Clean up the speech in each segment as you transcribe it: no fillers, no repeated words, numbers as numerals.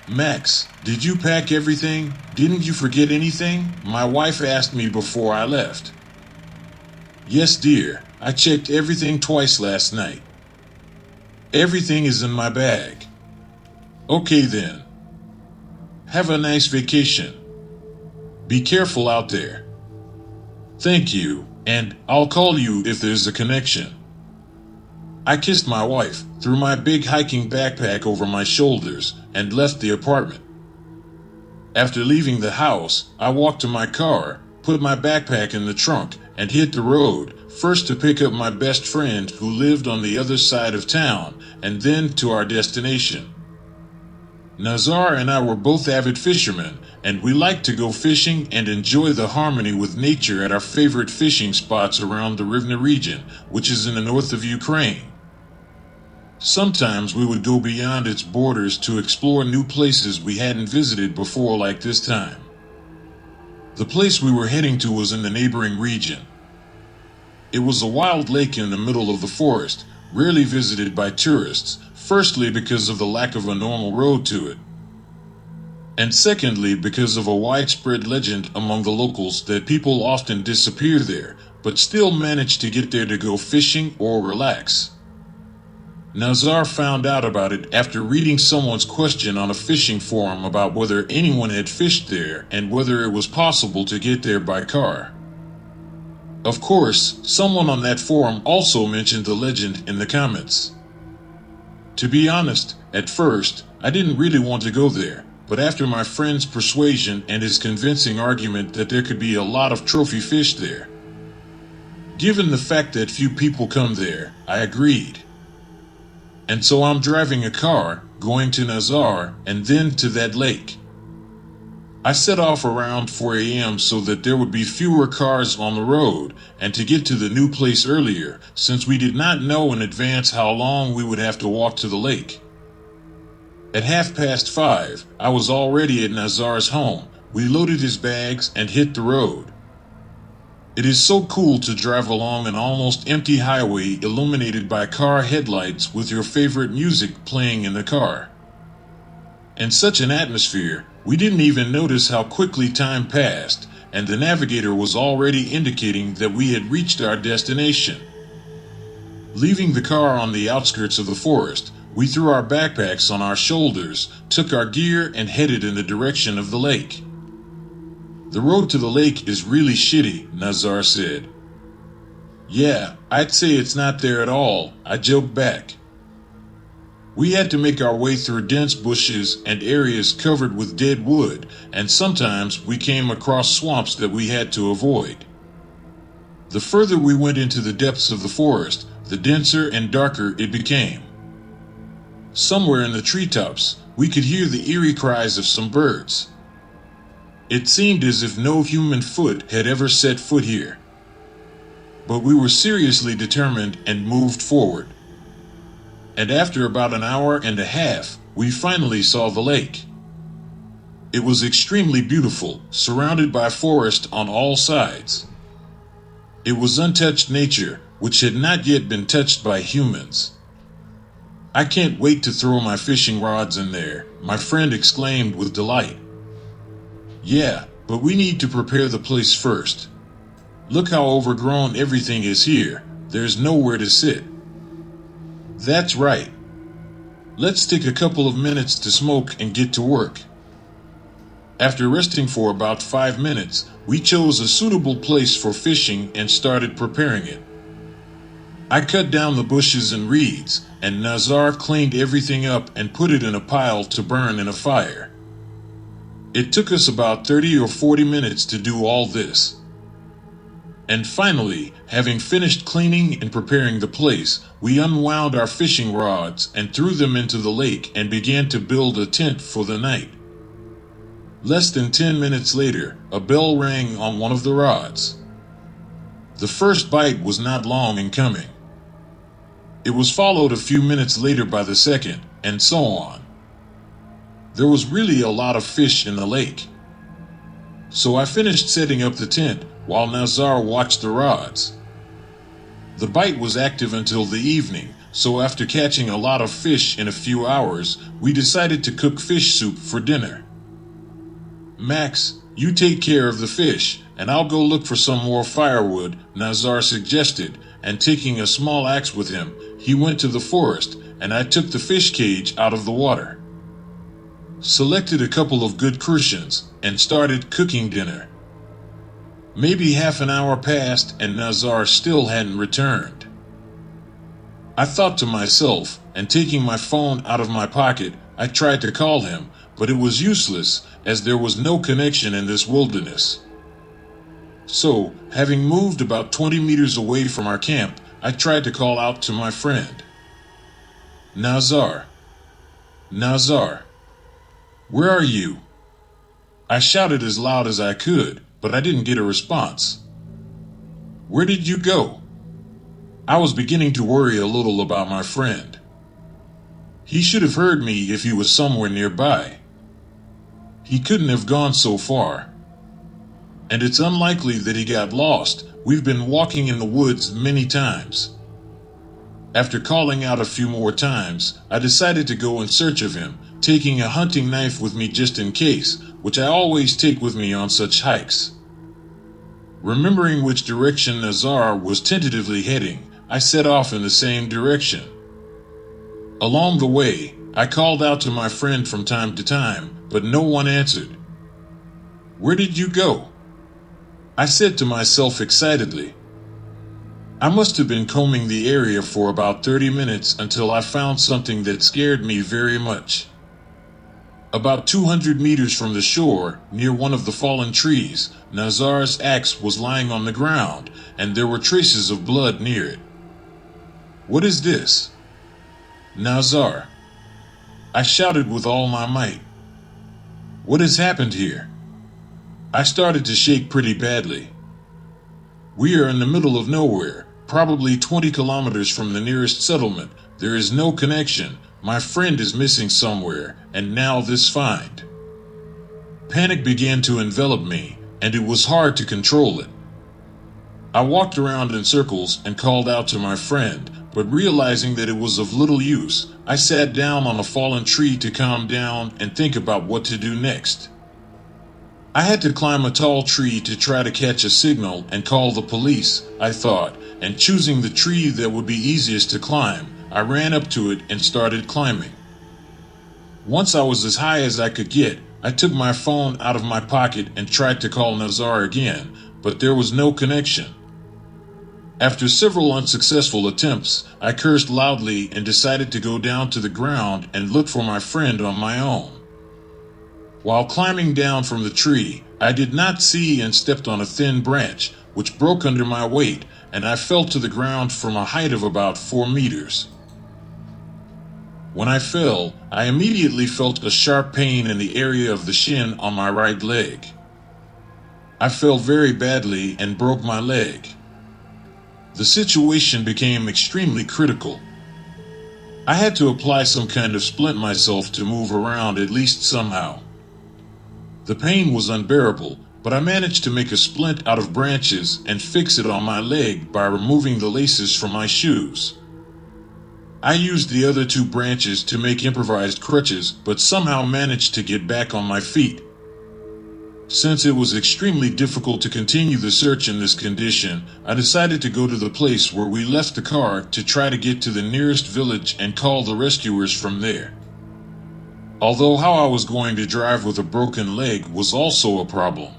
Max, did you pack everything? Didn't you forget anything? My wife asked me before I left. Yes, dear. I checked everything twice last night. Everything is in my bag. Okay then. Have a nice vacation. Be careful out there. Thank you, and I'll call you if there's a connection. I kissed my wife, threw my big hiking backpack over my shoulders, and left the apartment. After leaving the house, I walked to my car, put my backpack in the trunk, and hit the road, first to pick up my best friend who lived on the other side of town, and then to our destination. Nazar and I were both avid fishermen, and we liked to go fishing and enjoy the harmony with nature at our favorite fishing spots around the Rivne region, which is in the north of Ukraine. Sometimes we would go beyond its borders to explore new places we hadn't visited before, like this time. The place we were heading to was in the neighboring region. It was a wild lake in the middle of the forest, rarely visited by tourists, firstly because of the lack of a normal road to it, and secondly because of a widespread legend among the locals that people often disappear there, but still manage to get there to go fishing or relax. Nazar found out about it after reading someone's question on a fishing forum about whether anyone had fished there and whether it was possible to get there by car. Of course, someone on that forum also mentioned the legend in the comments. To be honest, at first, I didn't really want to go there, but after my friend's persuasion and his convincing argument that there could be a lot of trophy fish there, given the fact that few people come there, I agreed. And so I'm driving a car, going to Nazar, and then to that lake. I set off around 4 a.m. so that there would be fewer cars on the road, and to get to the new place earlier, since we did not know in advance how long we would have to walk to the lake. At 5:30, I was already at Nazar's home. We loaded his bags and hit the road. It is so cool to drive along an almost empty highway illuminated by car headlights with your favorite music playing in the car. In such an atmosphere, we didn't even notice how quickly time passed, and the navigator was already indicating that we had reached our destination. Leaving the car on the outskirts of the forest, we threw our backpacks on our shoulders, took our gear, and headed in the direction of the lake. The road to the lake is really shitty, Nazar said. Yeah, I'd say it's not there at all, I joked back. We had to make our way through dense bushes and areas covered with dead wood, and sometimes we came across swamps that we had to avoid. The further we went into the depths of the forest, the denser and darker it became. Somewhere in the treetops, we could hear the eerie cries of some birds. It seemed as if no human foot had ever set foot here. But we were seriously determined and moved forward. And after about an hour and a half, we finally saw the lake. It was extremely beautiful, surrounded by forest on all sides. It was untouched nature, which had not yet been touched by humans. I can't wait to throw my fishing rods in there, my friend exclaimed with delight. Yeah, but we need to prepare the place first. Look how overgrown everything is here. There's nowhere to sit. That's right. Let's take a couple of minutes to smoke and get to work. After resting for about 5 minutes, we chose a suitable place for fishing and started preparing it. I cut down the bushes and reeds, and Nazar cleaned everything up and put it in a pile to burn in a fire. It took us about 30 or 40 minutes to do all this. And finally, having finished cleaning and preparing the place, we unwound our fishing rods and threw them into the lake and began to build a tent for the night. Less than 10 minutes later, a bell rang on one of the rods. The first bite was not long in coming. It was followed a few minutes later by the second, and so on. There was really a lot of fish in the lake. So I finished setting up the tent while Nazar watched the rods. The bite was active until the evening, so after catching a lot of fish in a few hours, we decided to cook fish soup for dinner. "Max, you take care of the fish, and I'll go look for some more firewood," Nazar suggested, and taking a small axe with him, he went to the forest, and I took the fish cage out of the water, selected a couple of good crucians, and started cooking dinner. Maybe half an hour passed and Nazar still hadn't returned. I thought to myself, and taking my phone out of my pocket, I tried to call him, but it was useless as there was no connection in this wilderness. So, having moved about 20 meters away from our camp, I tried to call out to my friend. "Nazar! Nazar! Where are you?" I shouted as loud as I could, but I didn't get a response. "Where did you go?" I was beginning to worry a little about my friend. He should have heard me if he was somewhere nearby. He couldn't have gone so far. And it's unlikely that he got lost. We've been walking in the woods many times. After calling out a few more times, I decided to go in search of him, taking a hunting knife with me just in case, which I always take with me on such hikes. Remembering which direction Nazar was tentatively heading, I set off in the same direction. Along the way, I called out to my friend from time to time, but no one answered. "Where did you go?" I said to myself excitedly. I must have been combing the area for about 30 minutes until I found something that scared me very much. About 200 meters from the shore, near one of the fallen trees, Nazar's axe was lying on the ground, and there were traces of blood near it. "What is this?" "Nazar!" I shouted with all my might. "What has happened here?" I started to shake pretty badly. "We are in the middle of nowhere, probably 20 kilometers from the nearest settlement. There is no connection. My friend is missing somewhere, and now this find." Panic began to envelop me, and it was hard to control it. I walked around in circles and called out to my friend, but realizing that it was of little use, I sat down on a fallen tree to calm down and think about what to do next. I had to climb a tall tree to try to catch a signal and call the police, I thought, and choosing the tree that would be easiest to climb, I ran up to it and started climbing. Once I was as high as I could get, I took my phone out of my pocket and tried to call Nazar again, but there was no connection. After several unsuccessful attempts, I cursed loudly and decided to go down to the ground and look for my friend on my own. While climbing down from the tree, I did not see and stepped on a thin branch, which broke under my weight, and I fell to the ground from a height of about 4 meters. When I fell, I immediately felt a sharp pain in the area of the shin on my right leg. I fell very badly and broke my leg. The situation became extremely critical. I had to apply some kind of splint myself to move around at least somehow. The pain was unbearable, but I managed to make a splint out of branches and fix it on my leg by removing the laces from my shoes. I used the other 2 branches to make improvised crutches, but somehow managed to get back on my feet. Since it was extremely difficult to continue the search in this condition, I decided to go to the place where we left the car to try to get to the nearest village and call the rescuers from there. Although how I was going to drive with a broken leg was also a problem.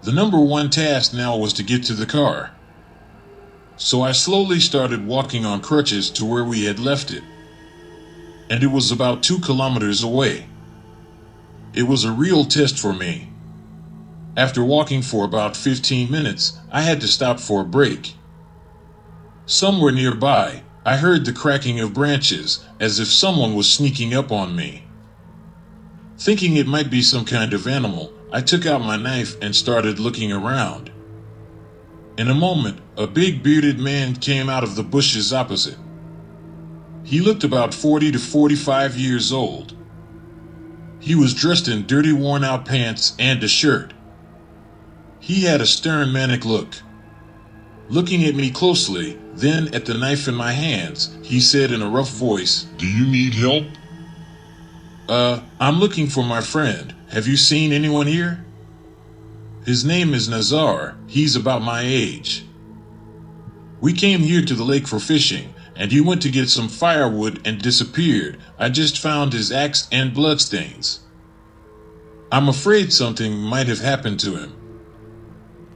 The number one task now was to get to the car. So I slowly started walking on crutches to where we had left it. And it was about 2 kilometers away. It was a real test for me. After walking for about 15 minutes, I had to stop for a break. Somewhere nearby, I heard the cracking of branches, as if someone was sneaking up on me. Thinking it might be some kind of animal, I took out my knife and started looking around. In a moment, a big bearded man came out of the bushes opposite. He looked about 40 to 45 years old. He was dressed in dirty, worn-out pants and a shirt. He had a stern, manic look. Looking at me closely, then at the knife in my hands, he said in a rough voice, Do you need help? I'm looking for my friend. Have you seen anyone here? His name is Nazar. He's about my age. We came here to the lake for fishing, and he went to get some firewood and disappeared. I just found his axe and bloodstains. I'm afraid something might have happened to him.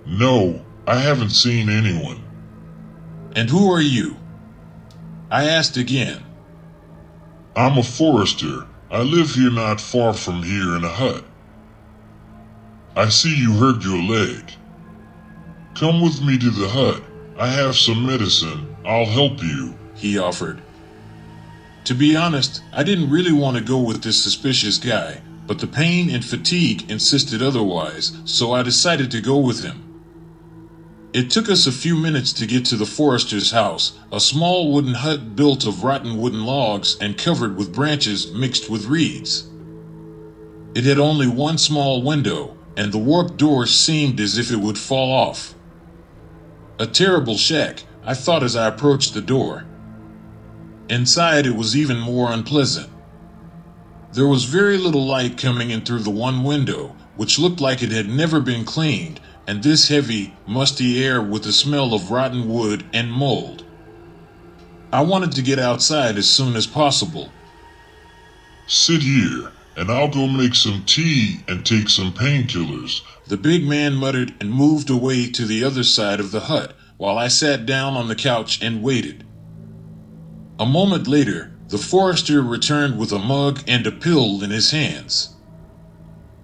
No, I haven't seen anyone. And who are you? I asked again. I'm a forester. I live here not far from here in a hut. I see you hurt your leg. Come with me to the hut. I have some medicine. I'll help you, he offered. To be honest, I didn't really want to go with this suspicious guy, but the pain and fatigue insisted otherwise, so I decided to go with him. It took us a few minutes to get to the forester's house, a small wooden hut built of rotten wooden logs and covered with branches mixed with reeds. It had only one small window, and the warped door seemed as if it would fall off. A terrible shack, I thought as I approached the door. Inside it was even more unpleasant. There was very little light coming in through the one window, which looked like it had never been cleaned, and this heavy, musty air with the smell of rotten wood and mold. I wanted to get outside as soon as possible. Sit here, and I'll go make some tea and take some painkillers, the big man muttered and moved away to the other side of the hut, while I sat down on the couch and waited. A moment later, the forester returned with a mug and a pill in his hands.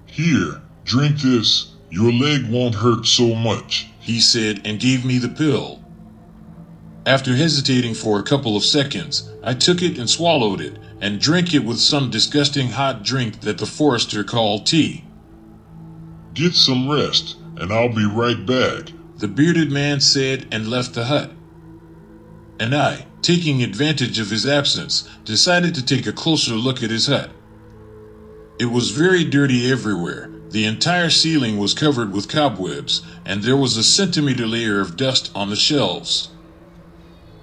Here, drink this. Your leg won't hurt so much, he said, and gave me the pill. After hesitating for a couple of seconds, I took it and swallowed it, and drank it with some disgusting hot drink that the forester called tea. Get some rest, and I'll be right back, the bearded man said, and left the hut. And I, taking advantage of his absence, decided to take a closer look at his hut. It was very dirty everywhere. The entire ceiling was covered with cobwebs, and there was a centimeter layer of dust on the shelves.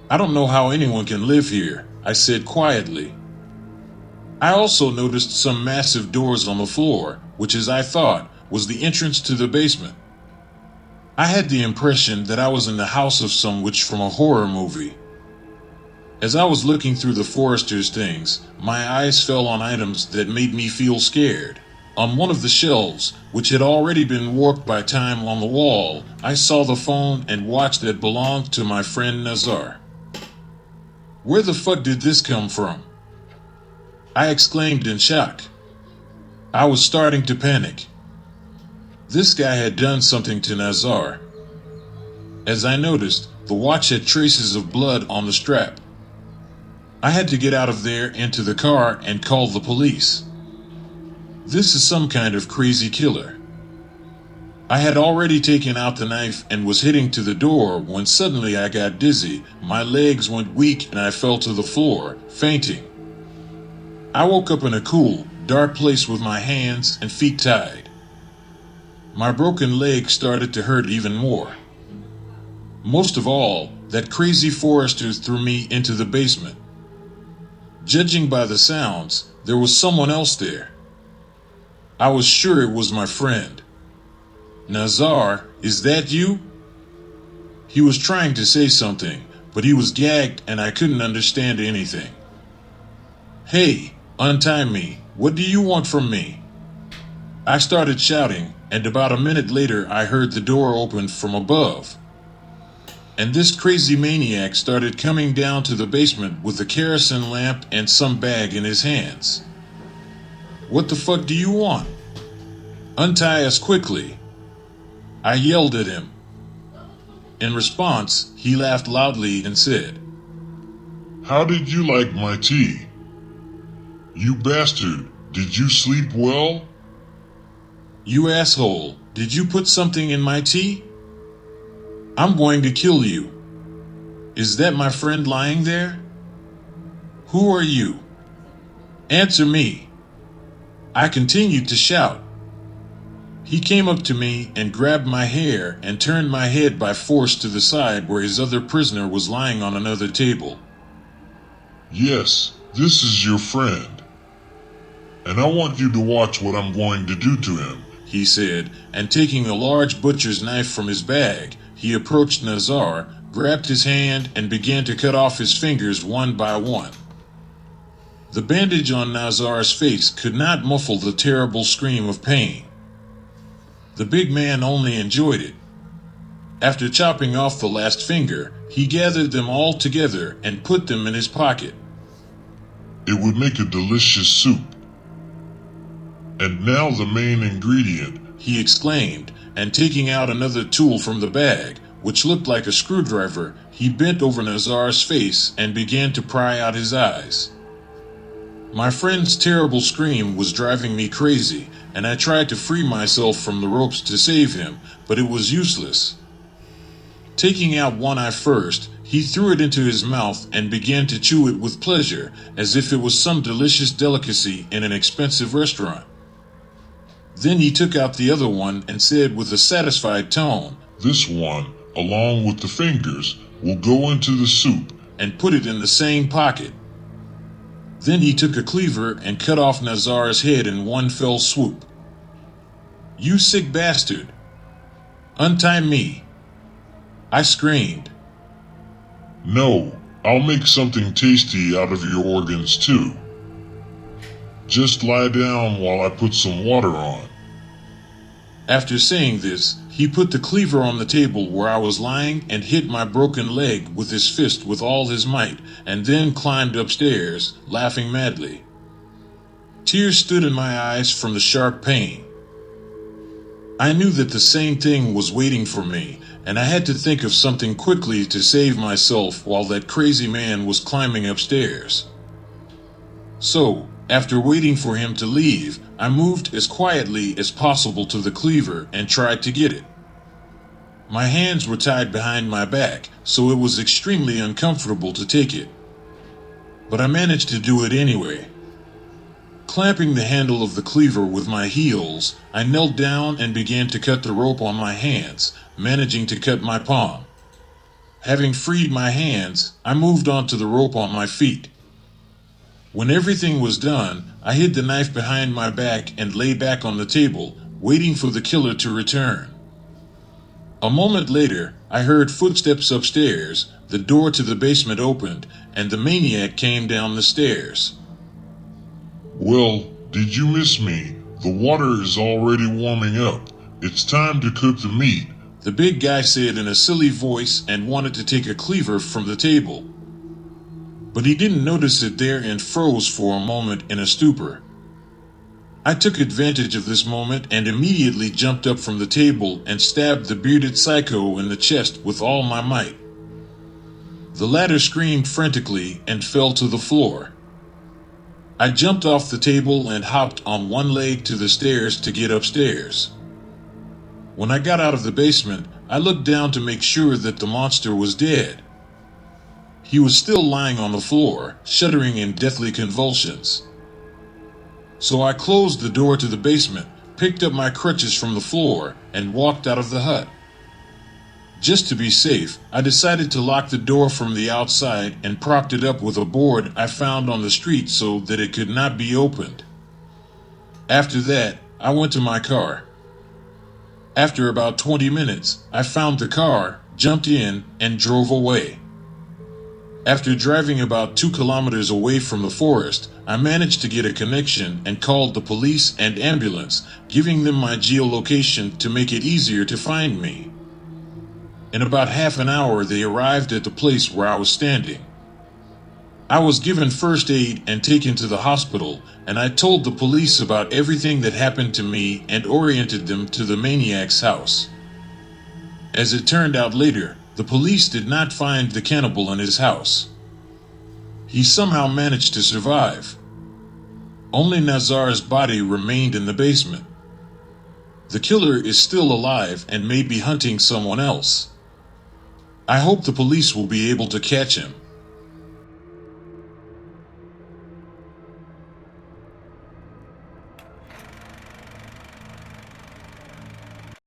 I don't know how anyone can live here, I said quietly. I also noticed some massive doors on the floor, which, as I thought, was the entrance to the basement. I had the impression that I was in the house of some witch from a horror movie. As I was looking through the forester's things, my eyes fell on items that made me feel scared. On one of the shelves, which had already been warped by time on the wall, I saw the phone and watch that belonged to my friend Nazar. Where the fuck did this come from? I exclaimed in shock. I was starting to panic. This guy had done something to Nazar. As I noticed, the watch had traces of blood on the strap. I had to get out of there into the car and call the police. This is some kind of crazy killer. I had already taken out the knife and was heading to the door when suddenly I got dizzy, my legs went weak and I fell to the floor, fainting. I woke up in a cool, dark place with my hands and feet tied. My broken leg started to hurt even more. Most of all, that crazy forester threw me into the basement. Judging by the sounds, there was someone else there. I was sure it was my friend. Nazar, is that you? He was trying to say something, but he was gagged and I couldn't understand anything. Hey, untie me. What do you want from me? I started shouting, and about a minute later I heard the door open from above. And this crazy maniac started coming down to the basement with a kerosene lamp and some bag in his hands. What the fuck do you want? Untie us quickly. I yelled at him. In response, he laughed loudly and said, How did you like my tea? You bastard, did you sleep well? You asshole, did you put something in my tea? I'm going to kill you. Is that my friend lying there? Who are you? Answer me. I continued to shout. He came up to me and grabbed my hair and turned my head by force to the side where his other prisoner was lying on another table. Yes, this is your friend. And I want you to watch what I'm going to do to him, he said, and taking a large butcher's knife from his bag, he approached Nazar, grabbed his hand, and began to cut off his fingers one by one. The bandage on Nazar's face could not muffle the terrible scream of pain. The big man only enjoyed it. After chopping off the last finger, he gathered them all together and put them in his pocket. It would make a delicious soup. And now the main ingredient, he exclaimed, and taking out another tool from the bag, which looked like a screwdriver, he bent over Nazar's face and began to pry out his eyes. My friend's terrible scream was driving me crazy, and I tried to free myself from the ropes to save him, but it was useless. Taking out one eye first, he threw it into his mouth and began to chew it with pleasure, as if it was some delicious delicacy in an expensive restaurant. Then he took out the other one and said with a satisfied tone, "This one, along with the fingers, will go into the soup," and put it in the same pocket. Then he took a cleaver and cut off Nazar's head in one fell swoop. "You sick bastard! Untie me!" I screamed. "No, I'll make something tasty out of your organs too. Just lie down while I put some water on." After saying this, he put the cleaver on the table where I was lying and hit my broken leg with his fist with all his might, and then climbed upstairs, laughing madly. Tears stood in my eyes from the sharp pain. I knew that the same thing was waiting for me, and I had to think of something quickly to save myself while that crazy man was climbing upstairs. So, after waiting for him to leave, I moved as quietly as possible to the cleaver and tried to get it. My hands were tied behind my back, so it was extremely uncomfortable to take it. But I managed to do it anyway. Clamping the handle of the cleaver with my heels, I knelt down and began to cut the rope on my hands, managing to cut my palm. Having freed my hands, I moved on to the rope on my feet. When everything was done, I hid the knife behind my back and lay back on the table, waiting for the killer to return. A moment later, I heard footsteps upstairs, the door to the basement opened, and the maniac came down the stairs. "Well, did you miss me? The water is already warming up. It's time to cook the meat," the big guy said in a silly voice and wanted to take a cleaver from the table. But he didn't notice it there and froze for a moment in a stupor. I took advantage of this moment and immediately jumped up from the table and stabbed the bearded psycho in the chest with all my might. The latter screamed frantically and fell to the floor. I jumped off the table and hopped on one leg to the stairs to get upstairs. When I got out of the basement, I looked down to make sure that the monster was dead. He was still lying on the floor, shuddering in deathly convulsions. So I closed the door to the basement, picked up my crutches from the floor, and walked out of the hut. Just to be safe, I decided to lock the door from the outside and propped it up with a board I found on the street so that it could not be opened. After that, I went to my car. After about 20 minutes, I found the car, jumped in, and drove away. After driving about 2 kilometers away from the forest, I managed to get a connection and called the police and ambulance, giving them my geolocation to make it easier to find me. In about half an hour, they arrived at the place where I was standing. I was given first aid and taken to the hospital, and I told the police about everything that happened to me and oriented them to the maniac's house. As it turned out later, the police did not find the cannibal in his house. He somehow managed to survive. Only Nazar's body remained in the basement. The killer is still alive and may be hunting someone else. I hope the police will be able to catch him.